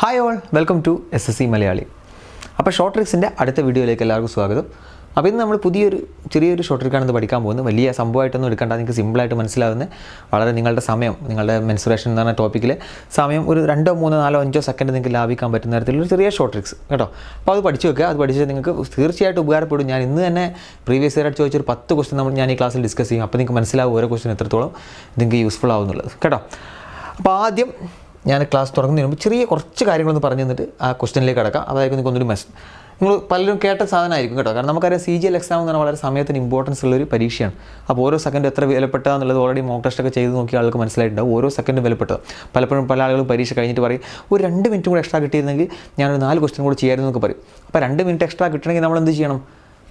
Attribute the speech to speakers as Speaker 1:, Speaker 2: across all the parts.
Speaker 1: Hi all, welcome to SSC Malayali. അപ്പോൾ short ട്രിക്സിൻ്റെ അടുത്ത വീഡിയോയിലേക്ക് എല്ലാവർക്കും സ്വാഗതം. അപ്പോൾ ഇന്ന് നമ്മൾ ചെറിയൊരു ഷോർട്ട് ട്രിക്കാണ് പഠിക്കാൻ പോകുന്നത്. വലിയ സംഭവമായിട്ടൊന്നും എടുക്കേണ്ട, നിങ്ങൾക്ക് സിമ്പിളായിട്ട് മനസ്സിലാവുന്ന വളരെ നിങ്ങളുടെ സമയം, നിങ്ങളുടെ മെൻസുറേഷൻ എന്ന് പറഞ്ഞ ടോപ്പിക്കിൽ സമയം ഒരു 2, 3, 4, 5 സെക്കൻഡ് നിങ്ങൾക്ക് ലാഭിക്കാൻ പറ്റുന്ന തരത്തിലുള്ള ചെറിയ ഷോർട്ട് ട്രിക്സ് കേട്ടോ. അപ്പോൾ അത് പഠിച്ചു വെക്കുക. അത് പഠിച്ചാൽ നിങ്ങൾക്ക് തീർച്ചയായിട്ടും ഉപകാരപ്പെടും. ഞാൻ ഇന്ന് തന്നെ പ്രീവിയസ് ഇയർ ആയിട്ട് ചോദിച്ചൊരു 10 ക്വസ്റ്റ്യൻ ഞാൻ ഈ ക്ലാസ്സിൽ ഡിസ്കസ് ചെയ്യും. അപ്പോൾ നിങ്ങൾക്ക് മനസ്സിലാവും ഓരോ ക്വസ്റ്റ്യൻ എത്രത്തോളം നിങ്ങൾക്ക് യൂസ്ഫുൾ ആവുന്നുള്ളത് കേട്ടോ. അപ്പോൾ ആദ്യം ഞാൻ ക്ലാസ് തുടങ്ങുന്നതിന് മുമ്പ് കുറച്ച് കാര്യങ്ങളൊന്ന് പറഞ്ഞു തന്നിട്ട് ആ ക്വസ്റ്റ്യനിലേക്ക് കിടക്കാം. അതായിരിക്കും നിങ്ങൾക്ക് ഒന്നൊരു നിങ്ങൾ പലരും കേട്ട സാധനമായിരിക്കും കേട്ടോ. കാരണം നമുക്കറിയാം CGL എക്സാം എന്ന് പറഞ്ഞാൽ വളരെ സമയത്തിന് ഇമ്പോർട്ടൻസ് ഉള്ളൊരു പരീക്ഷയാണ്. അപ്പോൾ ഓരോ സെക്കൻഡ് എത്ര വിലപ്പെട്ടതാണെന്നുള്ളത് ഓൾറെഡി മോക്ക് ടെസ്റ്റൊക്കെ ചെയ്ത് നോക്കിയ ആൾക്ക് മനസ്സിലായിട്ടുണ്ടാവും. ഓരോ സെക്കൻഡ് വിലപ്പെട്ടത്. പലപ്പോഴും പല ആളുകളും പരീക്ഷ കഴിഞ്ഞിട്ട് പറയും ഒരു 2 മിനിറ്റ് കൂടെ എക്സ്ട്രാ കിട്ടിയിരുന്നെങ്കിൽ ഞാനൊരു 4 ക്വസ്റ്റ്യൻ കൂടെ ചെയ്യായിരുന്നു എന്നൊക്കെ പറയും. അപ്പോൾ 2 മിനിറ്റ് എക്സ്ട്രാ കിട്ടണമെങ്കിൽ നമ്മൾ എന്ത് ചെയ്യണം?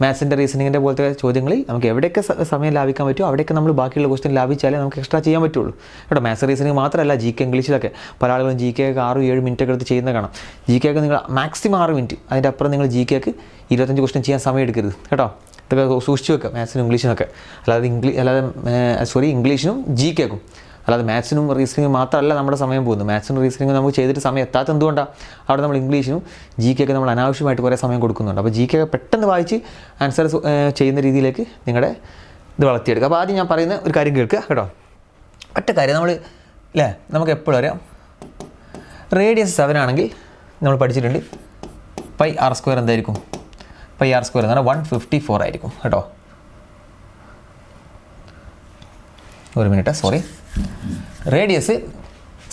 Speaker 1: മാത്സിൻ്റെ റീസണിങ്ങിൻ്റെ പോലത്തെ ചോദ്യങ്ങളിൽ നമുക്ക് എവിടെയൊക്കെ സമയം ലാഭിക്കാൻ പറ്റുമോ അവിടെയൊക്കെ നമ്മൾ ബാക്കിയുള്ള ക്വസ്റ്റ്യൻ ലാഭിച്ചാലേ നമുക്ക് എക്സ്ട്രാ ചെയ്യാൻ പറ്റുള്ളൂ കേട്ടോ. മാത്സ് റീസണിങ് മാത്രമല്ല, GK ഇംഗ്ലീഷിലൊക്കെ പല ആളുകളും GK 6-7 മിനിറ്റ് ഒക്കെ എടുത്ത് ചെയ്യുന്ന കാണാം. GK നിങ്ങൾ മാക്സിമം 6 മിനിറ്റ്, അതിൻ്റെ അപ്പുറം നിങ്ങൾ GK 25 ക്വസ്റ്റ്യൻ ചെയ്യാൻ സമയം എടുക്കരുത് കേട്ടോ. ഇതൊക്കെ സൂക്ഷിച്ച് വെക്കുക മാത്സിനും ഇംഗ്ലീഷിനൊക്കെ. ഇംഗ്ലീഷിനും GK അല്ലാതെ മാത്സിനും റീസണിങ്ങും മാത്രമല്ല നമ്മുടെ സമയം പോകുന്നത്. മാത്സിനും റീസണിങ്ങും നമുക്ക് ചെയ്തിട്ട് സമയം എത്താത്ത എന്തുകൊണ്ടാണ്? അവിടെ നമ്മൾ ഇംഗ്ലീഷിനും GK നമ്മൾ അനാവശ്യമായിട്ട് കുറേ സമയം കൊടുക്കുന്നുണ്ട്. അപ്പോൾ GK പെട്ടെന്ന് വായിച്ച് ആൻസർ ചെയ്യുന്ന രീതിയിലേക്ക് നിങ്ങളുടെ ഇത് വളർത്തിയെടുക്കുക. അപ്പോൾ ആദ്യം ഞാൻ പറയുന്ന ഒരു കാര്യം കേൾക്കുക കേട്ടോ. ഒറ്റ കാര്യം നമുക്ക് എപ്പോഴും അറിയാം, റേഡിയസ് 7 ആണെങ്കിൽ നമ്മൾ പഠിച്ചിട്ടുണ്ട് πr² എന്തായിരിക്കും? πr² എന്ന് പറഞ്ഞാൽ 154 ആയിരിക്കും കേട്ടോ. ഒരു മിനിറ്റ്, സോറി. റേഡിയസ്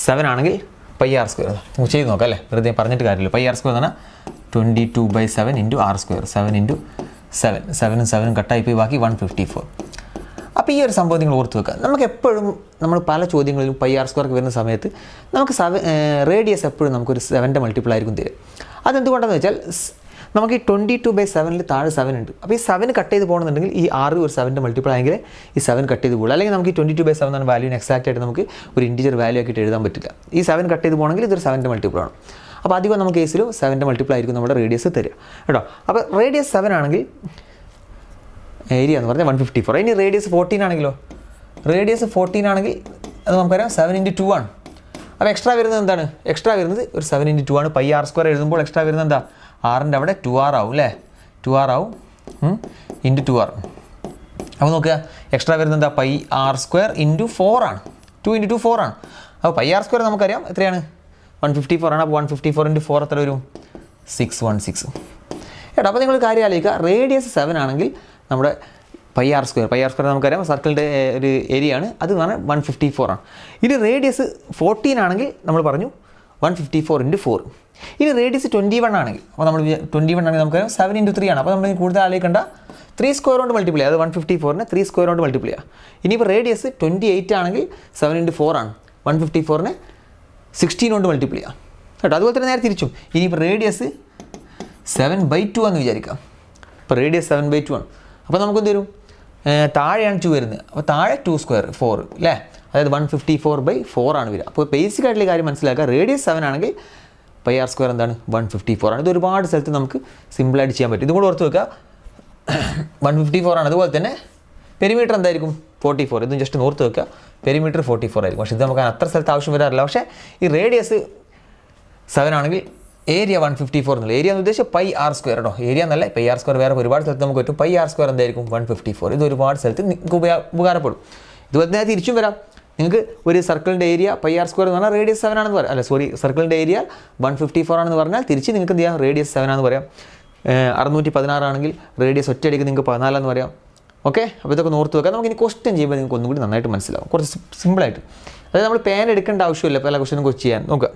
Speaker 1: 7 ആണെങ്കിൽ πr² നമുക്ക് ചെയ്ത് നോക്കാം അല്ലേ, വെറുതെ പറഞ്ഞിട്ട് കാര്യമില്ല. πr² എന്ന് പറഞ്ഞാൽ 22/7 × r². 7 × 7 കട്ടായി പോയി ബാക്കി 154. അപ്പോൾ ഈ ഒരു സംഭവം നിങ്ങൾ ഓർത്ത് വെക്കുക. നമുക്ക് എപ്പോഴും നമ്മൾ പല ചോദ്യങ്ങളിലും πr² വരുന്ന സമയത്ത് നമുക്ക് റേഡിയസ് എപ്പോഴും നമുക്കൊരു 7ൻ്റെ മൾട്ടിപ്പിൾ ആയിരിക്കും തരിക. അതെന്തുകൊണ്ടാണെന്ന് വെച്ചാൽ നമുക്ക് ഈ 22/7 താഴെ 7 ഉണ്ട്. അപ്പോൾ ഈ 7 കട്ട് ചെയ്ത് പോകണമെന്നുണ്ടെങ്കിൽ ഈ 6 ഒരു 7ൻ്റെ മൾട്ടിപ്പിൾ ആയെങ്കിൽ ഈ 7 കട്ട് ചെയ്ത് പോകും. അല്ലെങ്കിൽ നമുക്ക് ഈ 22/7 എന്ന വാല്യൂവിന് എക്സാക്റ്റ് ആയിട്ട് നമുക്ക് ഒരു ഇൻറ്റിജർ വാല്യൂ ആക്കിയിട്ട് എഴുതാൻ പറ്റില്ല. ഈ 7 കട്ട് ചെയ്ത് പോകണമെങ്കിൽ ഇതൊരു 7ൻ്റെ മൾട്ടിപ്പിൾ ആണ്. അപ്പോൾ അധികം നമുക്ക് കേസിലും 7ൻ്റെ മൾട്ടിപ്പിൾ ആയിരിക്കും നമ്മുടെ റേഡിയസ് തരിക കേട്ടോ. അപ്പോൾ റേഡിയസ് 7 ആണെങ്കിൽ ഏരിയ എന്ന് പറഞ്ഞാൽ 154. ഇനി റേഡിയസ് 14 ആണെങ്കിലോ? റേഡിയസ് 14 ആണെങ്കിൽ അത് നമുക്കറിയാം 7 × 2 ആണ്. അപ്പോൾ എക്സ്ട്രാ വരുന്നത് എന്താണ്? എക്സ്ട്രാ വരുന്നത് ഒരു 7 × 2 ആണ്. πr² എഴുതുമ്പോൾ എക്സ്ട്രാ വരുന്നത് എന്താ? 6ൻ്റെ അവിടെ 2r ആവും അല്ലേ? 2r ആവും × 2r. അപ്പോൾ നോക്കുക, എക്സ്ട്രാ വരുന്നത് എന്താ? πr² × 4 ആണ്. 2 × 2 4 ആണ്. അപ്പോൾ πr² നമുക്കറിയാം എത്രയാണ്? 154 ആണ്. അപ്പോൾ 154 × 4 എത്ര വരും? 616 കേട്ടോ. അപ്പോൾ നിങ്ങൾ കാര്യം ആലോചിക്കുക, റേഡിയസ് 7 ആണെങ്കിൽ നമ്മുടെ πr² നമുക്കറിയാം സർക്കിളിൻ്റെ ഒരു ഏരിയ ആണ്. അത് എന്ന് പറഞ്ഞാൽ 154 ആണ്. ഇനി റേഡിയസ് 14 ആണെങ്കിൽ നമ്മൾ പറഞ്ഞു 154 × 4. ഇനി റേഡിയസ് 21 ആണെങ്കിൽ, അപ്പോൾ നമ്മൾ 21 ആണെങ്കിൽ നമുക്കറിയാം 7 × 3 ആണ്. അപ്പോൾ നമ്മൾ കൂടുതൽ ആലോചിക്കേണ്ട 3² കൊണ്ട് മൾട്ടിപ്ലൈ ചെയ്യുക. അത് 154നെ 3² കൊണ്ട് മൾട്ടിപ്ലൈ ചെയ്യുക. ഇനിയിപ്പോൾ റേഡിയസ് 28 ആണെങ്കിൽ 7 × 4 ആണ്. 154നെ 16 കൊണ്ട് മൾട്ടിപ്ലൈ ചെയ്യുക കേട്ടോ. അതുപോലെ തന്നെ നേരെ തിരിച്ചും. ഇനിയിപ്പോൾ റേഡിയസ് 7/2 ആണെന്ന് വിചാരിക്കാം. ഇപ്പോൾ റേഡിയസ് 7/2 ആണ്. അപ്പോൾ നമുക്കെന്ത് വരും? താഴെയാണ് 2 വരുന്നത്. അപ്പോൾ താഴെ 2² 4 അല്ലേ? അതായത് 154/4 ആണ് വരിക. അപ്പോൾ ബേസിക് ആയിട്ടുള്ള കാര്യം മനസ്സിലാക്കുക, റേഡിയസ് 7 ആണെങ്കിൽ πr² എന്താണ്? 154 ആണ്. ഇത് ഒരുപാട് സ്ഥലത്ത് നമുക്ക് സിമ്പിളായിട്ട് ചെയ്യാൻ പറ്റും. ഇതും കൂടെ ഓർത്ത് വെക്കുക, 154 ആണ്. അതുപോലെ തന്നെ പെരിമീറ്റർ എന്തായിരിക്കും? 44. ഇതും ജസ്റ്റ് ഓർത്ത് വെക്കുക, പെരിമീറ്റർ 44 ആയിരിക്കും. പക്ഷേ ഇത് നമുക്ക് അത്ര സ്ഥലത്ത് ആവശ്യം വരാറില്ല. പക്ഷേ ഈ റേഡിയസ് 7 ആണെങ്കിൽ ഏരിയ 154 എന്നുള്ള ഏരിയ എന്ന് ഉദ്ദേശിച്ച് πr² കേട്ടോ. ഏരിയ എന്നല്ല, πr² വേറെ ഒരുപാട് സ്ഥലത്ത് നമുക്ക് പറ്റും. πr² എന്തായിരിക്കും? 154. ഇത് ഒരുപാട് സ്ഥലത്ത് നിങ്ങൾക്ക് ഉപകാരപ്പെടും. ഇതുപോലെ തന്നെ തിരിച്ചും വരാം. നിങ്ങൾക്ക് ഒരു സർക്കിളിൻ്റെ ഏരിയ πr² എന്ന് പറഞ്ഞാൽ റേഡിയസ് 7 ആണെന്ന് പറയാം. സർക്കിളിൻ്റെ ഏരിയ 154 ആണെന്ന് പറഞ്ഞാൽ തിരിച്ച് നിങ്ങൾക്ക് എന്ത് ചെയ്യാം? റേഡിയസ് 7 ആണെന്ന് പറയാം. 616 ആണെങ്കിൽ റേഡിയസ് ഒറ്റയടിക്ക് നിങ്ങൾക്ക് 14 എന്ന് പറയാം. ഓക്കെ, അപ്പോൾ ഇതൊക്കെ ഓർത്ത് വെക്കാം. നമുക്ക് ഇനി ക്വസ്റ്റ്യൻ ചെയ്യുമ്പോൾ നിങ്ങൾക്ക് ഒന്നും കൂടി നന്നായിട്ട് മനസ്സിലാവും, കുറച്ച് സിമ്പിളായിട്ട്. അതായത് നമ്മൾ പേൻ എടുക്കേണ്ട ആവശ്യമില്ല പല ക്വസ്റ്റ്യനും ചെയ്യാൻ. നോക്കുക,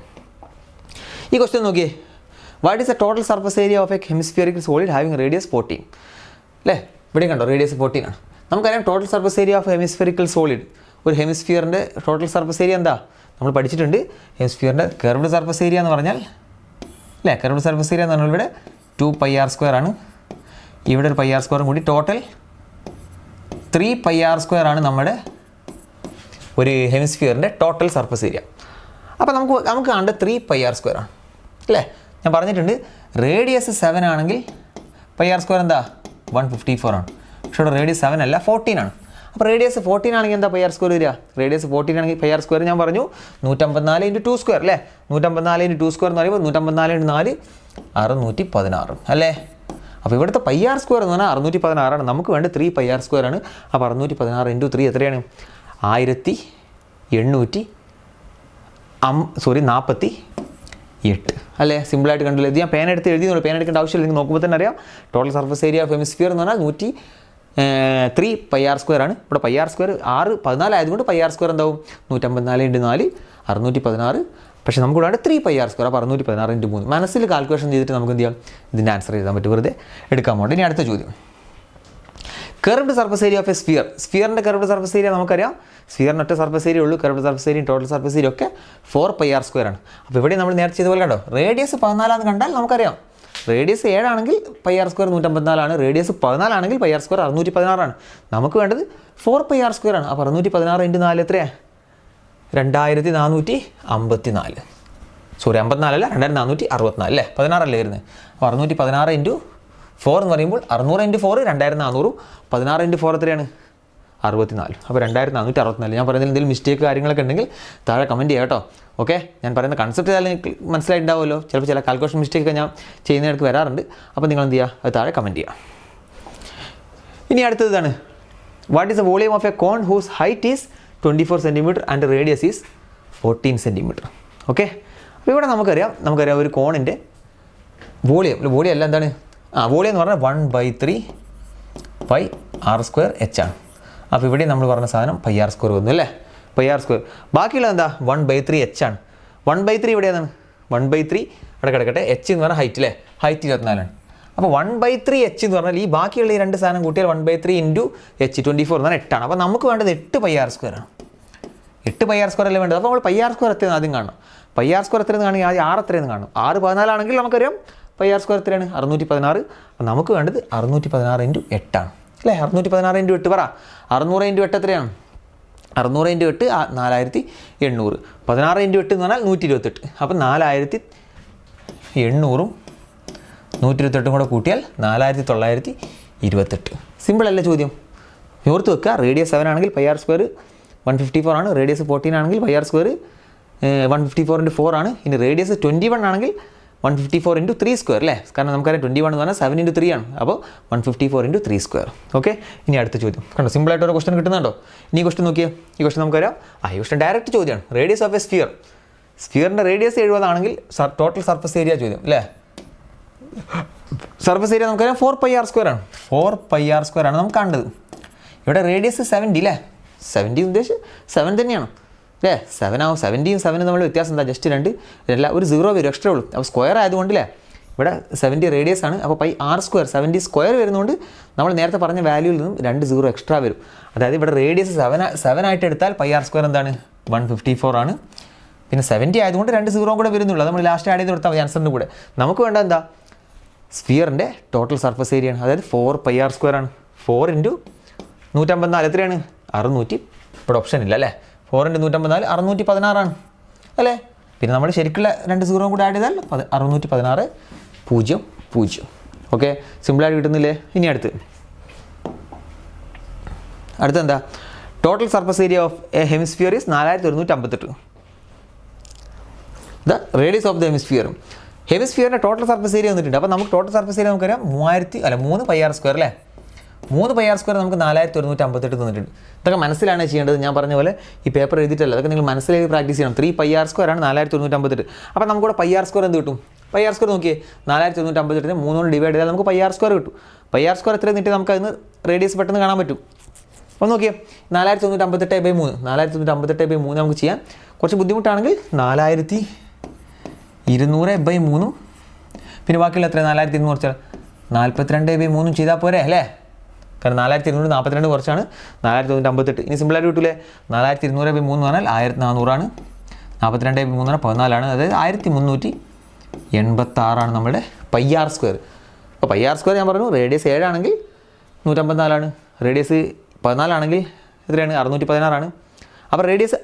Speaker 1: ഈ ക്വസ്റ്റ്യൻ നോക്കിയേ. What is a total surface area of a hemispherical solid having radius 14? അല്ലേ, ഇവിടെയും കണ്ടോ റേഡിയസ് 14 ആണ്. നമുക്കറിയാം total surface area of hemispherical solid, ഒരു ഹെമിസ്ഫിയറിൻ്റെ ടോട്ടൽ സർഫസ് ഏരിയ എന്താ? നമ്മൾ പഠിച്ചിട്ടുണ്ട്. ഹെമിസ്ഫിയറിൻ്റെ കർവ്ഡ് സർഫസ് ഏരിയ എന്ന് പറഞ്ഞാൽ അല്ലേ, കർവ്ഡ് സർഫസ് ഏരിയ എന്ന് പറഞ്ഞാൽ ഇവിടെ 2πr² ആണ്. ഇവിടെ ഒരു πr² കൂടി ടോട്ടൽ 3πr² ആണ് നമ്മുടെ ഒരു ഹെമിസ്ഫിയറിൻ്റെ ടോട്ടൽ സർഫസ് ഏരിയ. അപ്പോൾ നമുക്ക് കണ്ട 3πr² ആണ് അല്ലേ. ഞാൻ പറഞ്ഞിട്ടുണ്ട് റേഡിയസ് 7 ആണെങ്കിൽ πr² എന്താ? 154 ആണ്. പക്ഷേ ഇവിടെ റേഡിയസ് 7 അല്ല 14 ആണ്. അപ്പോൾ റേഡിയസ് 14 ആണെങ്കിൽ എന്താ പൈ ആർ സ്ക്വയർ വരിക? റേഡിയസ് 14 ആണെങ്കിൽ പൈ ആർ സ്ക്വയർ ഞാൻ പറഞ്ഞു 154 × 2 സ്ക്വയർ അല്ലേ? 154 × 2 സ്ക്വയർ എന്ന് പറയുമ്പോൾ 154 × 4 616 അല്ലേ? അപ്പോൾ ഇവിടുത്തെ പൈ ആർ സ്ക്വയർ എന്ന് പറഞ്ഞാൽ 616 ആണ്. നമുക്ക് വേണ്ട 3 പൈ ആർ സ്ക്വയർ ആണ്. അപ്പോൾ 616 × 3 എത്രയാണ്? 1848 അല്ലേ? സിമ്പിളായിട്ട് കണ്ടില്ല. ഇത് ഞാൻ പേന എടുത്ത് എഴുതിയെന്നുള്ളൂ, പേന എടുക്കേണ്ട ആവശ്യമില്ല. നിങ്ങൾക്ക് നോക്കുമ്പോൾ തന്നെ അറിയാം. Total surface area of hemisphere എന്ന് പറഞ്ഞാൽ 3 പൈ ആർ സ്ക്വയർ ആണ്. ഇവിടെ പൈ ആർ സ്ക്വയർ 14 ആയതുകൊണ്ട് പൈ ആർ സ്ക്വയർ എന്താവും? 154 × 4 616. പക്ഷേ നമുക്ക് ഇവിടെ 3 പൈ ആർ സ്ക്വയർ, അപ്പോൾ 616 × 3. മനസ്സിൽ കാൽക്കുലേഷൻ ചെയ്തിട്ട് നമുക്ക് എന്ത് ചെയ്യാം? ഇതിൻ്റെ ആൻസർ എഴുതാൻ പറ്റും. വെറുതെ എടുക്കാൻ പോകണ്ട. ഇനി അടുത്ത ചോദ്യം, curved surface area of a sphere. സ്ഫിയറിൻ്റെ കർവ്ഡ് സർഫസ് ഏരിയ നമുക്കറിയാം. സ്ഫിയറിന് ഒറ്റ സർഫസ് ഏരിയ ഉള്ളൂ. കർവ്ഡ് സർഫസ് ഏരിയയും ടോട്ടൽ സർഫസ് ഏരിയ ഒക്കെ 4 പൈ ആർ സ്ക്വയർ ആണ്. അപ്പോൾ ഇവിടെ നമ്മൾ നേരത്തെ ചെയ്തപോലെ കണ്ടോ, റേഡിയസ് 14 ആണെന്ന് കണ്ടാൽ നമുക്കറിയാം. റേഡിയസ് 7 ആണെങ്കിൽ പൈ ആർ സ്ക്വയർ 154 ആണ്. റേഡിയസ് 14 ആണെങ്കിൽ പൈ ആർ സ്ക്വയർ 616 ആണ്. നമുക്ക് വേണ്ടത് 4 പൈ ആർ സ്ക്വയർ ആണ്. അപ്പോൾ 616 × 4 എത്രയാണ്? 2454. സോറി, 54 അല്ല, 2464 അല്ലേ? 16 അല്ലേ വരുന്നത്? അപ്പോൾ 616 × 4 എന്ന് പറയുമ്പോൾ 600 × 4 2400. 16 × 4 എത്രയാണ്? 64. അപ്പോൾ 2464. ഞാൻ പറയുന്നതിൽ എന്തെങ്കിലും മിസ്റ്റേക്ക് കാര്യങ്ങളൊക്കെ ഉണ്ടെങ്കിൽ താഴെ കമൻറ്റ് ചെയ്യാം കേട്ടോ. ഓക്കെ, ഞാൻ പറയുന്ന കൺസെപ്റ്റ് നിങ്ങൾക്ക് മനസ്സിലായിട്ടുണ്ടാവുമല്ലോ. ചിലപ്പോൾ ചില കാൽക്കുലേഷൻ മിസ്റ്റേക്കൊക്കെ ഞാൻ ചെയ്യുന്നതിടക്ക് വരാറുണ്ട്. അപ്പോൾ നിങ്ങൾ എന്ത് ചെയ്യുക? അത് താഴെ കമൻറ്റ് ചെയ്യുക. ഇനി അടുത്തതാണ്, what is the volume of a cone whose height is 24 centimetre and radius is 14 centimetre. Okay, അപ്പോൾ ഇവിടെ നമുക്കറിയാം ഒരു കോണിൻ്റെ വോളിയം അല്ല, എന്താണ്? വോളിയം എന്ന് പറഞ്ഞാൽ 1/3 പൈ ആർ സ്ക്വയർ എച്ച് ആണ്. അപ്പോൾ ഇവിടെ നമ്മൾ പറഞ്ഞ സാധനം പൈ ആർ സ്ക്വയർ വന്നു അല്ലേ? Pi r square. ബാക്കിയുള്ളത് എന്താ? 1/3 എച്ച് ആണ്. 1/3 ഇവിടെ ഏതാണ്? 1/3 അവിടെ കിടക്കട്ടെ. എച്ച് എന്ന് പറഞ്ഞാൽ ഹൈറ്റ് അല്ലേ? ഹൈറ്റ് 24 ആണ്. അപ്പോൾ 1/3 എച്ച് എന്ന് പറഞ്ഞാൽ ഈ ബാക്കിയുള്ള ഈ രണ്ട് സാധനം കൂട്ടിയാൽ 1/3 × H 24 എന്ന് പറഞ്ഞാൽ 8 ആണ്. അപ്പോൾ നമുക്ക് വേണ്ടത് 8 പൈ ആർ സ്ക്വയർ ആണ്. 8 പൈ ആർ സ്ക്വയർ അല്ലേ വേണ്ടത്? അപ്പോൾ നമ്മൾ പൈ ആർ സ്ക്വയർ എത്രയെന്ന് ആദ്യം കാണണം. പൈ ആർ സ്ക്വയർ എത്രയെന്ന് കാണുമെങ്കിൽ ആദ്യം 6 എത്രയെന്ന് കാണും. 6 14 ആണെങ്കിൽ നമുക്കറിയാം പൈ ആർ സ്ക്വയർ എത്രയാണ്? 616. അപ്പോൾ നമുക്ക് വേണ്ടത് 616 × 8 ആണ് അല്ലേ? 616 × 8 പറ. 600 × 8 എത്രയാണ്? 600 × 8 4800. 16 × 8 എന്ന് പറഞ്ഞാൽ 128. അപ്പം 4800 128 കൂടെ കൂട്ടിയാൽ 4928. സിമ്പിൾ അല്ലേ ചോദ്യം? ഓർത്ത് വെക്കുക, റേഡിയസ് 7 ആണെങ്കിൽ പൈ ആർ സ്ക്വയർ 154 ആണ്. റേഡിയസ് 14 ആണെങ്കിൽ പൈ ആർ സ്ക്വയർ 154 × 4 ആണ്. ഇനി റേഡിയസ് 21 ആണെങ്കിൽ 154 × 3 സ്ക്വയർ അല്ലേ? കാരണം നമുക്കറിയാം 21 എന്ന് പറഞ്ഞാൽ 7 × 3 ആണ്. അപ്പോൾ 154 × 3 സ്ക്വയർ. ഓക്കെ, ഇനി അടുത്ത ചോദ്യം കണ്ടോ, സിമ്പിളായിട്ട് ഒരു ക്വസ്റ്റൻ കിട്ടുന്നുണ്ടോ? ഇനി ക്വസ്റ്റൻ നോക്കിയേ. ഈ ക്വസ്റ്റൻ നമുക്കറിയാം. ഈ ക്വസ്റ്റൻ ഡയറക്റ്റ് ചോദ്യമാണ്. Radius of a sphere. സ്ഫിയറിൻ്റെ റേഡിയസ് 70 ആണെങ്കിൽ ടോട്ടൽ സർഫസ് ഏരിയ ചോദ്യം അല്ലേ? സർഫസ് ഏരിയ നമുക്കറിയാം 4 പൈ ആർ സ്ക്വയർ ആണ്. 4 പൈ ആർ സ്ക്വയർ ആണ് നമുക്ക് കണ്ടത്. ഇവിടെ റേഡിയസ് 70 അല്ലേ? 70 ഉദ്ദേശിച്ച് 7 തന്നെയാണ് അല്ലേ? 7 ആവും. 70 7 നമ്മൾ വ്യത്യാസം എന്താ? ജസ്റ്റ് ഒരു 0 വരും, എക്സ്ട്രാ ഉള്ളൂ. അപ്പോൾ സ്ക്വയർ ആയതുകൊണ്ട് അല്ലേ? ഇവിടെ 70 റേഡിയസ് ആണ്. അപ്പോൾ പൈ ആർ സ്ക്വയർ 70 സ്ക്വയർ വരുന്നതുകൊണ്ട് നമ്മൾ നേരത്തെ പറഞ്ഞ വാല്യൂവിൽ നിന്നും 2 0 എക്സ്ട്രാ വരും. അതായത് ഇവിടെ റേഡിയസ് 7 ആയിട്ട് എടുത്താൽ പൈ ആർ സ്ക്വയർ എന്താണ്? 154 ആണ്. പിന്നെ 70 ആയതുകൊണ്ട് 2 0 കൂടെ വരുന്നുള്ളൂ. നമ്മൾ ലാസ്റ്റ് ആഡ് ചെയ്ത് കൊടുത്താൽ ആൻസറിൻ്റെ കൂടെ. നമുക്ക് വേണ്ട എന്താ? സ്ഫിയറിൻ്റെ ടോട്ടൽ സർഫസ് ഏരിയ ആണ്. അതായത് 4 പൈ ആർ സ്ക്വയർ ആണ്. 4 × 154 എത്രയാണ്? 600. ഇവിടെ ഓപ്ഷൻ ഇല്ല അല്ലേ? 4 × 154 616 ആണ് അല്ലേ? പിന്നെ നമ്മൾ ശരിക്കുള്ള 2 0 കൂടെ ആഡ് ചെയ്താൽ 616 0 0. ഓക്കെ, സിമ്പിളായിട്ട് കിട്ടുന്നില്ലേ? ഇനി അടുത്തെന്താ? Total surface area of a hemisphere is 4158. The radius of the hemisphere. ഹെമിസ്ഫിയറിൻ്റെ ടോട്ടൽ സർഫസ് ഏരിയ വന്നിട്ടുണ്ട്. അപ്പോൾ നമുക്ക് ടോട്ടൽ സർഫസ് ഏരിയ നമുക്കറിയാം 3 പൈ ആർ സ്ക്വയർ അല്ലേ? 3 പൈ ആർ സ്ക്വയർ നമുക്ക് 4158 തന്നിട്ടുണ്ട്. ഇതൊക്കെ മനസ്സിലാണ് ചെയ്യേണ്ടത്. ഞാൻ പറഞ്ഞ പോലെ ഈ പേപ്പർ എഴുതിയിട്ടല്ല, അതൊക്കെ നിങ്ങൾ മനസ്സിലാക്കി പ്രാക്ടീസ് ചെയ്യണം. 3 പൈ ആർ സ്ക്വയർ ആണ് 4158. അപ്പോൾ നമുക്കിവിടെ പൈ ആർ സ്ക്വയർ എന്ത് കിട്ടും? പൈ ആർ സ്ക്വയർ നോക്കിയേ, 4158 3 കൊണ്ട് ഡിവൈഡ് ചെയ്താൽ നമുക്ക് പൈ ആർ സ്ക്വയർ കിട്ടും. പൈ ആർ സ്ക്വയർ എത്രയും നീട്ടി നമുക്ക് അതിന് റേഡിയസ് പെട്ടെന്ന് കാണാൻ പറ്റും. അപ്പോൾ നോക്കിയേ, 4158/3. 4158/3 നമുക്ക് ചെയ്യാൻ കുറച്ച് ബുദ്ധിമുട്ടാണെങ്കിൽ 4200/3. പിന്നെ ബാക്കിയുള്ള എത്ര? 4200 കുറച്ചാൽ 42/3 ചെയ്താൽ പോരെ അല്ലേ? കാരണം 4242 കുറച്ചാണ് 4158. ഇനി സിമ്പിളായിട്ട് കിട്ടൂലേ? 4200/3 എന്ന് പറഞ്ഞാൽ 1400 ആണ്. 42/3 14 ആണ്. അതായത് 1386 ആണ് നമ്മുടെ പൈ ആർ സ്ക്വയർ. അപ്പോൾ പൈ ആർ സ്ക്വയർ ഞാൻ പറഞ്ഞു റേഡിയസ് 7 ആണെങ്കിൽ 154 ആണ്. റേഡിയസ് 14 ആണെങ്കിൽ എത്രയാണ്? 616 ആണ്. അപ്പോൾ റേഡിയസ്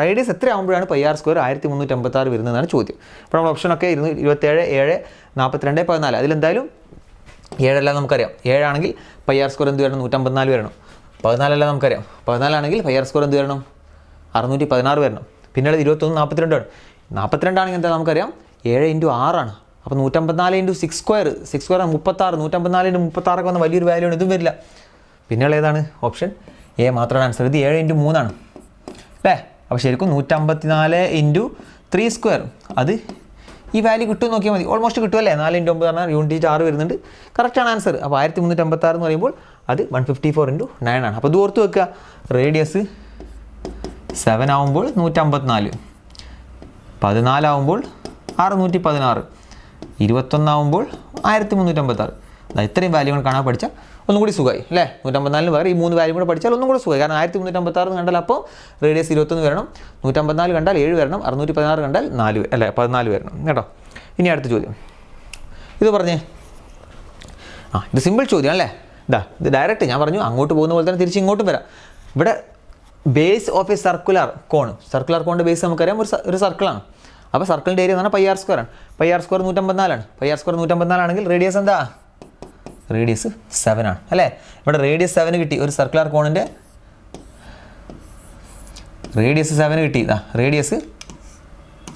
Speaker 1: റേഡിയസ് എത്ര ആകുമ്പോഴാണ് പൈ ആർ സ്ക്വയർ 1386 വരുന്നതാണ് ചോദ്യം. അപ്പോൾ നമ്മൾ ഓപ്ഷനൊക്കെ 27 7 42 14. അതിലെന്തായാലും 7 അല്ല നമുക്കറിയാം. 7 ആണെങ്കിൽ പൈ ആർ സ്ക്വയർ എന്ത് വരണം? 154 വരണം. 14 നമുക്കറിയാം. 14 ആണെങ്കിൽ പൈ ആർ സ്ക്വയർ എന്ത് വരണം? 616 വരണം. പിന്നെയുള്ളത് 21 42 ആണ്. 42 ആണെങ്കിൽ എന്താ നമുക്കറിയാം 7 × 6 ആണ്. അപ്പോൾ 154 × 6 സ്ക്വയർ 6 സ്ക്വയർ 36. 154 × 36 ഒക്കെ വന്ന വലിയൊരു വാല്യൂ ആണ്. ഇതും വരില്ല. പിന്നെയുള്ള ഏതാണ്? ഓപ്ഷൻ എ മാത്രമാണ് ആൻസർ. ഇത് 7 × 3 ആണ് അല്ലേ? അപ്പോൾ ശരിക്കും 154 × 3 സ്ക്വയർ അത് ഈ വാല്യൂ കിട്ടും നോക്കിയാൽ മതി. ഓൾമോസ്റ്റ് കിട്ടുമല്ലേ? 4 × 9 പറഞ്ഞാൽ യൂണിറ്റ് 6 വരുന്നുണ്ട്. കറക്റ്റാണ് ആൻസർ. അപ്പോൾ 1356 എന്ന് പറയുമ്പോൾ അത് 154 × 9 ആണ്. അപ്പോൾ ഇത് ഓർത്ത് വെക്കുക. റേഡിയസ് 7 ആവുമ്പോൾ 154, 14 ആവുമ്പോൾ 616, 21 ആവുമ്പോൾ 1356. ഇത്രയും വാല്യൂകൾ കാണാൻ പഠിച്ചാൽ ഒന്നും കൂടി സുഖമായി അല്ലേ? 154 വേറെ ഈ 3 വാല്യൂ കൂടെ പഠിച്ചാൽ ഒന്നും കൂടി സുഖമായി. കാരണം 1356 കണ്ടാൽ അപ്പോൾ റേഡിയസ് 21 വരണം, 154 കണ്ടാൽ 7 വരണം, 616 കണ്ടാൽ 4 അല്ലേ 14 വരണം കേട്ടോ. ഇനി അടുത്ത ചോദ്യം ഇത് പറഞ്ഞേ. ഇത് സിമ്പിൾ ചോദ്യം അല്ലേ? ഇത് ഡയറക്റ്റ് ഞാൻ പറഞ്ഞു അങ്ങോട്ട് പോകുന്ന പോലെ തന്നെ തിരിച്ച് ഇങ്ങോട്ടും വരാം. ഇവിടെ base of a circular cone, circular കോണിൻ്റെ ബേസ് നമുക്കറിയാം ഒരു സർക്കിളാണ്. അപ്പോൾ സർക്കിളിൻ്റെ ഏരിയ എന്ന് പറഞ്ഞാൽ പൈ ആർ സ്ക്വയർ ആണ്. പൈ ആർ സ്ക്വയർ 154 ആണ്. പൈ ആർ സ്ക്വയർ 154 ആണെങ്കിൽ റേഡിയസ് എന്താ? റേഡിയസ് 7 ആണ് അല്ലേ? ഇവിടെ റേഡിയസ് 7 കിട്ടി. ഒരു സർക്കുലർ കോണിൻ്റെ റേഡിയസ് 7 കിട്ടി. റേഡിയസ്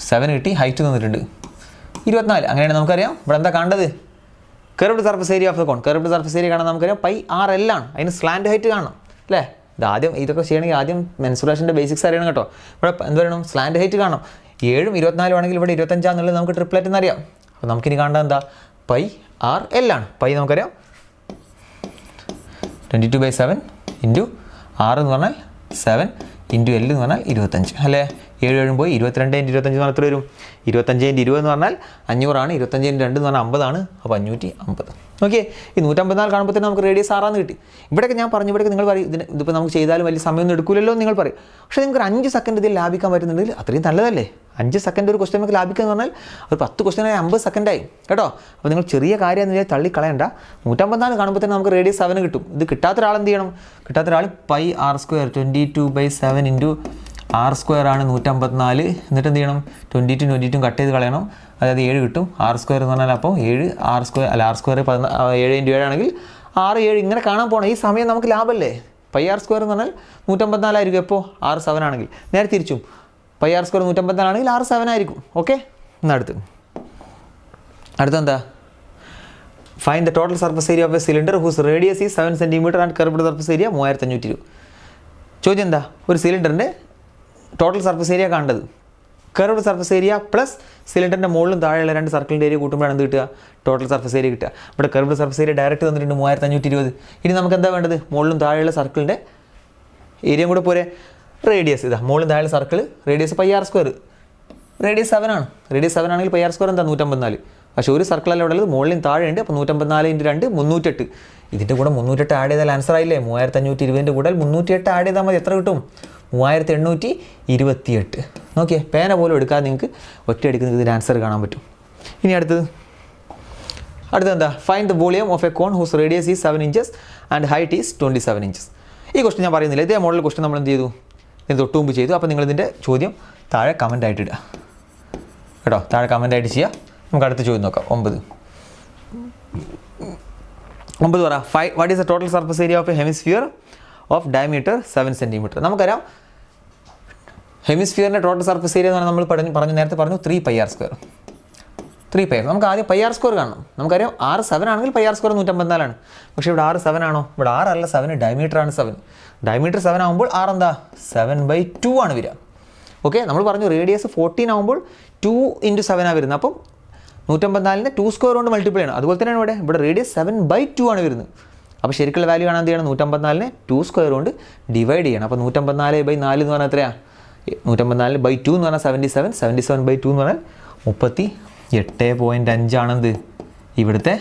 Speaker 1: 7 കിട്ടി. ഹൈറ്റ് തന്നിട്ടുണ്ട് 24. അങ്ങനെയാണെങ്കിൽ നമുക്കറിയാം ഇവിടെ എന്താ കാണേണ്ടത്? Curved surface area of the cone. Curved surface area കാണാൻ നമുക്കറിയാം പൈ ആർ എൽ ആണ്. അതിന് സ്ലാൻഡ് ഹൈറ്റ് കാണണം അല്ലേ? ഇതൊക്കെ ചെയ്യണമെങ്കിൽ ആദ്യം മെൻസുറേഷൻ്റെ ബേസിക്സ് അറിയണം കേട്ടോ. ഇവിടെ എന്ത് പറയണം? സ്ലാൻഡ് ഹൈറ്റ് കാണണം. 7 24 ആണെങ്കിൽ ഇവിടെ 25 എന്നുള്ളത് നമുക്ക് ട്രിപ്ലെറ്റ് എന്നറിയാം. അപ്പോൾ നമുക്കിനി കാണേണ്ടത് എന്താ? പൈ ആർ എൽ ആണ്. പൈ നമുക്കറിയാം 22/7 ഇൻറ്റു 6 എന്ന് പറഞ്ഞാൽ 7 ഇൻറ്റു എൽ എന്ന് പറഞ്ഞാൽ 25 അല്ലേ? 7 പോയി 22 × 25 എന്ന് പറഞ്ഞാൽ എത്ര വരും? 25 × 20 എന്ന് പറഞ്ഞാൽ 500 ആണ്. 25 × 2 എന്ന് പറഞ്ഞാൽ 50 ആണ്. അപ്പോൾ 550. ഓക്കെ, ഈ 154 കാണുമ്പോൾ തന്നെ നമുക്ക് റേഡിയസ് 6 ആണെന്ന് കിട്ടി. ഇവിടെയൊക്കെ ഞാൻ പറഞ്ഞു, ഇവിടെയൊക്കെ നിങ്ങൾ പറയും ഇതിപ്പോൾ നമുക്ക് ചെയ്താലും വലിയ സമയമൊന്നും എടുക്കില്ലല്ലോ എന്ന് നിങ്ങൾ പറയും. പക്ഷേ നിങ്ങൾക്ക് 5 സെക്കൻഡ് ഇതിൽ ലാഭിക്കാൻ പറ്റുന്നുണ്ടെങ്കിൽ അത്രയും നല്ലതല്ലേ? 5 സെക്കൻഡ് ഒരു ക്വസ്റ്റ്യൻ നമുക്ക് ലാഭിക്കുക എന്ന് പറഞ്ഞാൽ ഒരു 10 ക്വസ്റ്റ്യനായി 50 സെക്കൻഡായി കേട്ടോ. അപ്പോൾ നിങ്ങൾ ചെറിയ കാര്യം എന്ന് വിചാരിച്ച് തള്ളിക്കളയണ്ട. 154 കാണുമ്പോൾ തന്നെ നമുക്ക് റേഡിയസ് 7 കിട്ടും. ഇത് കിട്ടാത്ത ഒരാൾ എന്ത് ചെയ്യണം? കിട്ടാത്ത ഒരാൾ pi r square 22/7 into r square ആണ് 154. എന്നിട്ട് എന്ത് ചെയ്യണം? 22 കട്ട് ചെയ്ത് കളയണം. അതായത് 7 കിട്ടും. ആർ സ്ക്വയർ എന്ന് പറഞ്ഞാൽ അപ്പോൾ 7 ആർ സ്ക്വയർ അല്ല ആർ സ്ക്വയർ 7 × 7 ആണെങ്കിൽ 6 7 ഇങ്ങനെ കാണാൻ പോകണം. ഈ സമയം നമുക്ക് ലാഭമല്ലേ? പൈ ആർ സ്ക്വയർ എന്ന് പറഞ്ഞാൽ 154 ആയിരിക്കും. എപ്പോൾ? 6 7 ആണെങ്കിൽ. നേരെ തിരിച്ചും പൈ ആർ സ്ക്വയർ 154 ആണെങ്കിൽ 6 7 ആയിരിക്കും. ഓക്കെ, എന്നാൽ അടുത്തെന്താ? Find the total surface area of a cylinder whose radius is 7 cm and curved surface area 3520. ചോദ്യം എന്താ? ഒരു സിലിണ്ടറിൻ്റെ ടോട്ടൽ സർഫസ് ഏരിയ കണ്ടത്. കർവ്ഡ് സർഫസ് ഏരിയ പ്ലസ് സിലിണ്ടറിൻ്റെ മുകളിലും താഴെയുള്ള 2 സർക്കിളിൻ്റെ ഏരിയ കൂട്ടുമ്പോഴാണ് എന്ത് കിട്ടുക? ടോട്ടൽ സർഫസ് ഏരിയ കിട്ടുക. ഇവിടെ കർവ്ഡ് സർഫസ് ഏരിയ ഡയറക്റ്റ് തന്നിട്ടുണ്ട് 3520. ഇനി നമുക്ക് എന്താ വേണ്ടത്? മുകളിലും താഴെയുള്ള സർക്കിളിൻ്റെ ഏരിയയും കൂടെ പോരെ. റേഡിയസ് മുകളിലും താഴെയുള്ള circle radius pi r square. Radius 7 ആണ്. റേഡിയസ് 7 ആണെങ്കിൽ പൈ ആർ സ്ക്വയർ എന്താ? 154. പക്ഷേ ഒരു സർക്കിളല്ല ഇവിടെ ഉള്ളത്, മുകളിലും താഴെയുണ്ട്. അപ്പോൾ 154 × 2 308. ഇതിൻ്റെ കൂടെ 308 ആഡ് ചെയ്താൽ ആൻസർ ആയില്ലേ? 3520 കൂടെ 308 ആഡ് ചെയ്താൽ മതി. എത്ര കിട്ടും? 3828. നോക്കിയേ, പേന പോലും എടുക്കാതെ നിങ്ങൾക്ക് ഒറ്റ അടിക്കുന്ന ഇതിൻ്റെ ആൻസർ കാണാൻ പറ്റും. ഇനി അടുത്തെന്താ? Find the volume of a cone whose radius is 7 inches and height is 27 inches. ഈ ക്വസ്റ്റ്യൻ ഞാൻ പറയുന്നില്ല. ഇതേ മോഡൽ ക്വസ്റ്റ്യൻ നമ്മൾ എന്ത് ചെയ്തു? ഇതിന് തൊട്ട് മുമ്പ് ചെയ്തു. അപ്പോൾ നിങ്ങളിതിൻ്റെ ചോദ്യം താഴെ കമൻ്റ് ആയിട്ട് ഇടുക കേട്ടോ. താഴെ കമൻ്റ് ആയിട്ട് ചെയ്യുക. നമുക്ക് അടുത്ത ചോദ്യം നോക്കാം. 9 പറ. What is the total surface area of a hemisphere of diameter 7 cm? നമുക്കറിയാം ഹെമിസ്ഫിയറിൻ്റെ ടോട്ടൽ സർഫസ് ഏരിയ എന്ന് പറഞ്ഞാൽ നമ്മൾ നേരത്തെ പറഞ്ഞു 3 π r². 3 π r. നമുക്ക് ആദ്യം π r² കാണണം. നമുക്കറിയാം 6 7 ആണെങ്കിൽ π r² 154 ആണ്. പക്ഷേ ഇവിടെ 6 7 ആണോ? ഇവിടെ 6 അല്ല 7, ഡയമീറ്റർ ആണ് 7. ഡയമീറ്റർ 7 ആകുമ്പോൾ 6 എന്താ? 7/2 ആണ് വരിക. ഓക്കെ, നമ്മൾ പറഞ്ഞു റേഡിയസ് 14 ആകുമ്പോൾ 2 × 7 ആണ് വരുന്നത്. അപ്പം 154 2² കൊണ്ട് മൾട്ടിപ്ലൈ ചെയ്യണം. അതുപോലെ തന്നെയാണ് ഇവിടെ റേഡിയസ് 7/2 ആണ് വരുന്നത്. അപ്പോൾ ശരിക്കുള്ള വാല്യൂ കാണാൻ എന്ത് ചെയ്യണം? 154 2² കൊണ്ട് ഡിവൈഡ് ചെയ്യണം. അപ്പോൾ 154/4 എന്ന് പറഞ്ഞാൽ എത്രയാണ്? 154/2 എന്ന് പറഞ്ഞാൽ 77. 77/2 എന്ന് പറഞ്ഞാൽ 38.5 ആണെന്ത് ഇവിടുത്തെ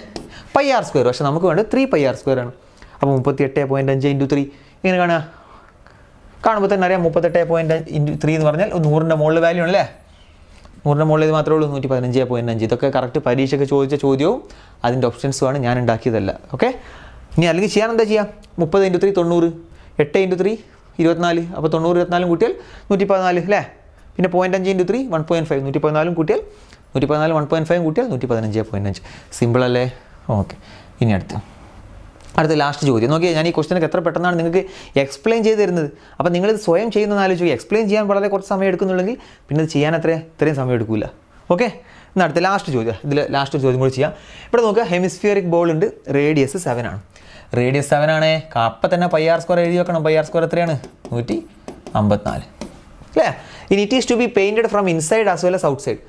Speaker 1: π r². പക്ഷേ നമുക്ക് വേണ്ടത് 3 π r² ആണ്. അപ്പോൾ 38.5 × 3 ഇങ്ങനെ കാണുമ്പോൾ തന്നെ അറിയാം 38.5 × 3 എന്ന് പറഞ്ഞാൽ 100ൻ്റെ മുകളിൽ വാല്യൂ ആണല്ലേ. 100ൻ്റെ മുകളിൽ ഇത് മാത്രമേ ഉള്ളൂ. 115.5. ഇതൊക്കെ കറക്റ്റ് പരീക്ഷയ്ക്ക് ചോദിച്ച ചോദ്യവും അതിൻ്റെ ഓപ്ഷൻസുമാണ്, ഞാൻ ഉണ്ടാക്കിയതല്ല. ഓക്കെ, ഇനി അല്ലെങ്കിൽ ചെയ്യാൻ എന്താ ചെയ്യാം? 30 × 3 90, 8 × 3 24. അപ്പോൾ 90 24 കൂട്ടിയാൽ 114 അല്ലേ. പിന്നെ 0.5 × 3 1.5. 114 കൂട്ടിയാൽ 114 1.5 കൂട്ടിയാൽ 115.5. സിമ്പിൾ അല്ലേ? ഓക്കെ, ഇനി അടുത്ത് അടുത്ത ലാസ്റ്റ് ചോദ്യം നോക്കിയാൽ ഞാൻ ഈ ക്വസ്റ്റ്യനൊക്കെ എത്ര പെട്ടെന്നാണ് നിങ്ങൾക്ക് എക്സ്പ്ലെയിൻ ചെയ്ത് തരുന്നത്. അപ്പോൾ നിങ്ങളിത് സ്വയം ചെയ്യുന്നതെന്ന് ആലോചിക്കുക. എക്സ്പ്ലെയിൻ ചെയ്യാൻ വളരെ കുറച്ച് സമയം എടുക്കുന്നുണ്ടെങ്കിൽ പിന്നെ ഇത് ചെയ്യാൻ ഇത്രയും സമയം എടുക്കില്ല. ഓക്കെ, എന്നാൽ അടുത്ത ലാസ്റ്റ് ചോദ്യം, ഇതിൽ ലാസ്റ്റ് ചോദ്യം കൂടി ചെയ്യാം. ഇവിടെ നോക്കുക, ഹെമിസ്ഫിയറിക് ബോൾ ഉണ്ട്, റേഡിയസ് 7 ആണ്. റേഡിയസ് 7 ആണ്. അപ്പം തന്നെ πr² എഴുതി വെക്കണം. πr² എത്രയാണ്? 154 അല്ലേ? ഇനി it is to be painted from inside as well as outside.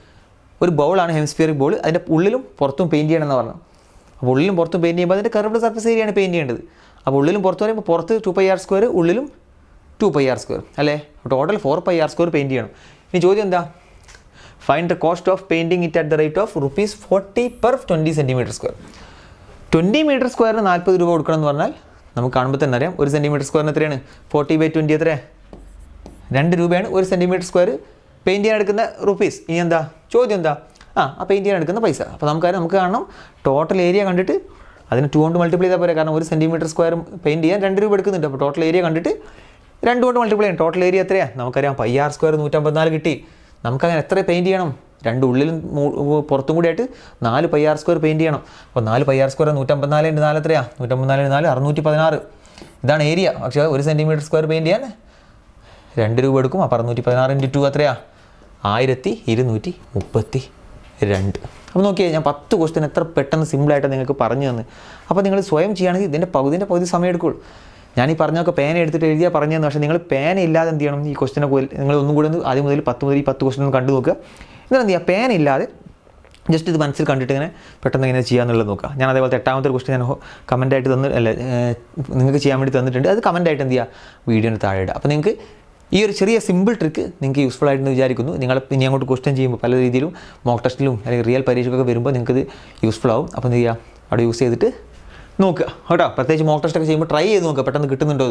Speaker 1: ഒരു ബോളാണ് ഹെമിസ്ഫിയറിക് ബോൾ, അതിൻ്റെ ഉള്ളിലും പുറത്തും പെയിൻറ്റ് ചെയ്യണമെന്ന് പറഞ്ഞു. അപ്പോൾ ഉള്ളിലും പുറത്തും പെയിൻറ്റ് ചെയ്യുമ്പോൾ അതിൻ്റെ കർവ്ഡ് സർഫസ് ഏരിയയാണ് പെയിൻറ്റ് ചെയ്യേണ്ടത്. അപ്പോൾ ഉള്ളിലും പുറത്ത് പറയുമ്പോൾ പുറത്ത് 2πr², ഉള്ളിലും 2πr², അല്ലേ? ടോട്ടൽ 4πr² പെയിൻറ്റ് ചെയ്യണം. ഇനി ചോദ്യം എന്താ? Find the cost of painting it at the rate of ₹40 per 20 cm². 20 metre സ്ക്വയറിന് 40 രൂപ കൊടുക്കണം എന്ന് പറഞ്ഞാൽ നമുക്ക് കാണുമ്പോൾ തന്നെ അറിയാം. 1 cm² എത്രയാണ്? 40/20 എത്രയാണ്? 2 രൂപയാണ് 1 cm² പെയിൻറ്റ് ചെയ്യാൻ എടുക്കുന്ന റുപ്പീസ്. ഇനി എന്താ ചോദ്യം? എന്താ ആ പെയിൻറ്റ് ചെയ്യാൻ എടുക്കുന്ന പൈസ. അപ്പോൾ നമുക്ക് കാണണം ടോട്ടൽ ഏരിയ കണ്ടിട്ട് അതിന് 2 കൊണ്ട് മൾട്ടിപ്ലൈ ചെയ്താൽ പോരെ. കാരണം 1 cm² പെയിൻറ്റ് ചെയ്യാൻ 2 രൂപ എടുക്കുന്നുണ്ട്. അപ്പോൾ ടോട്ടൽ ഏരിയ കണ്ടിട്ട് 2 കൊണ്ട് മൾട്ടിപ്ലൈ ചെയ്യണം. ടോട്ടൽ ഏരിയ എത്രയാണ്? നമുക്കറിയാം πr² 154 കിട്ടി. നമുക്കങ്ങനെ എത്ര പെയിൻറ്റ് ചെയ്യണം? 2 ഉള്ളിലും പുറത്തും കൂടി ആയിട്ട് 4 πr² പെയിൻറ്റ് ചെയ്യണം. അപ്പോൾ 4 πr² 154 × 4 എത്രയാണ്? 154 × 4 616. ഇതാണ് ഏരിയ. പക്ഷേ 1 cm² പെയിൻറ്റ് ചെയ്യാൻ 2 രൂപ എടുക്കും. അപ്പോൾ 616 × 2 എത്രയാണ്? 1232. അപ്പോൾ നോക്കിയാൽ ഞാൻ 10 ക്വസ്റ്റ്യൻ എത്ര പെട്ടെന്ന് സിമ്പിളായിട്ട് നിങ്ങൾക്ക് പറഞ്ഞു തന്നു. അപ്പോൾ നിങ്ങൾ സ്വയം ചെയ്യുകയാണെങ്കിൽ ഇതിൻ്റെ പകുതി സമയം എടുക്കുള്ളൂ. ഞാൻ ഈ പറഞ്ഞൊക്കെ പേന എടുത്തിട്ട് എഴുതിയാൽ പറഞ്ഞു തന്നു. പക്ഷേ നിങ്ങൾ പേന ഇല്ലാതെ എന്ത് ചെയ്യണം? ഈ ക്വസ്റ്റ്യനൊക്കെ നിങ്ങൾ ഒന്നും കൂടി ആദ്യം മുതൽ 10 മുതൽ ഈ 10 ക്വസ്റ്റ്യൻ കണ്ടു നോക്കുക. എന്നിട്ട് എന്ത് ചെയ്യുക? പേന ഇല്ലാതെ ജസ്റ്റ് ഇത് മനസ്സിൽ കണ്ടിട്ട് ഇങ്ങനെ പെട്ടെന്ന് ഇങ്ങനെ ചെയ്യാന്നുള്ളത് നോക്കുക. ഞാൻ അതേപോലത്തെ 8ാമത്തെ ക്വസ്റ്റ്യൻ ഞാൻ കമൻറ്റായിട്ട് നിങ്ങൾക്ക് ചെയ്യാൻ വേണ്ടി തന്നിട്ടുണ്ട്. അത് കമൻറ്റായിട്ട് എന്ത് ചെയ്യുക? വീഡിയോന് താഴെ ഇടുക. അപ്പോൾ നിങ്ങൾക്ക് ഈ ഒരു ചെറിയ സിമ്പിൾ ട്രിക്ക് നിങ്ങൾക്ക് യൂസ്ഫുൾ ആയിട്ടെന്ന് വിചാരിക്കുന്നു. നിങ്ങൾ ഇനി അങ്ങോട്ട് ക്വസ്റ്റ്യൻ ചെയ്യുമ്പോൾ പല രീതിയിലും മോക്ക് ടെസ്റ്റിലും അല്ലെങ്കിൽ റിയൽ പരീക്ഷയ്ക്കൊക്കെ വരുമ്പോൾ നിങ്ങൾക്കിത് യൂസ്ഫുൾ ആവും. അപ്പോൾ എന്ത് ചെയ്യുക? അവിടെ യൂസ് ചെയ്തിട്ട് നോക്കുക കേട്ടോ. പ്രത്യേകിച്ച് മോക്ക് ടെസ്റ്റൊക്കെ ചെയ്യുമ്പോൾ ട്രൈ ചെയ്ത് നോക്കുക പെട്ടെന്ന് കിട്ടുന്നുണ്ടോ.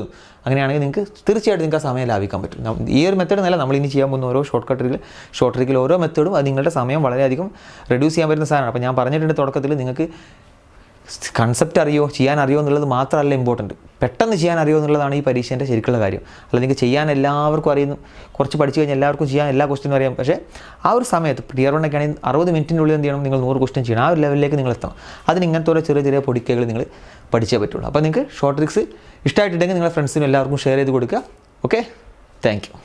Speaker 1: അങ്ങനെയാണെങ്കിൽ നിങ്ങൾക്ക് തീർച്ചയായിട്ടും നിങ്ങൾക്ക് ആ സമയം ലാഭിക്കാൻ പറ്റും. ഈ ഒരു മെത്തേഡ് എന്നല്ല, നമ്മളിനി ചെയ്യാൻ പോകുന്ന ഓരോ ഷോർട്ട് ട്രിക്കിൽ ഓരോ മെത്തേഡും അത് നിങ്ങളുടെ സമയം വളരെയധികം റെഡ്യൂസ് ചെയ്യാൻ പറ്റുന്ന സാധനമാണ്. അപ്പോൾ ഞാൻ പറഞ്ഞിട്ടുണ്ട് തുടക്കത്തിൽ, നിങ്ങൾക്ക് കൺസെപ്റ്റ് ചെയ്യാൻ അറിയോ എന്നുള്ളത് മാത്രമല്ല ഇമ്പോർട്ടൻറ്റ്, പെട്ടെന്ന് ചെയ്യാൻ അറിയോ എന്നുള്ളതാണ് ഈ പരീക്ഷേൻ്റെ ശരിക്കുള്ള കാര്യം. അല്ല നിങ്ങൾക്ക് ചെയ്യാൻ എല്ലാവർക്കും അറിയുന്നു, കുറച്ച് പഠിച്ചു കഴിഞ്ഞാൽ എല്ലാവർക്കും ചെയ്യാൻ എല്ലാ ക്വസ്റ്റ്യനും അറിയാം. പക്ഷേ ആ ഒരു സമയത്ത് ടിയർ 1 ഒക്കെ ആണെങ്കിൽ 60 മിനിറ്റിനുള്ളിൽ എന്ത് ചെയ്യണം? നിങ്ങൾ 100 ക്വസ്റ്റ്യൻ ചെയ്യണം. ആ ഒരു ലെവലിലേക്ക് നിങ്ങൾ എത്തണം. അതിന് ഇങ്ങനത്തെ ഓരോ ചെറിയ പൊടിക്കകൾ നിങ്ങൾ പഠിച്ചേ പറ്റുള്ളൂ. അപ്പോൾ നിങ്ങൾക്ക് ഷോർട്ട് ട്രിക്സ് ഇഷ്ടമായിട്ടുണ്ടെങ്കിൽ നിങ്ങളുടെ ഫ്രണ്ട്സിനും എല്ലാവർക്കും ഷെയർ ചെയ്ത് കൊടുക്കുക. Okay, thank you.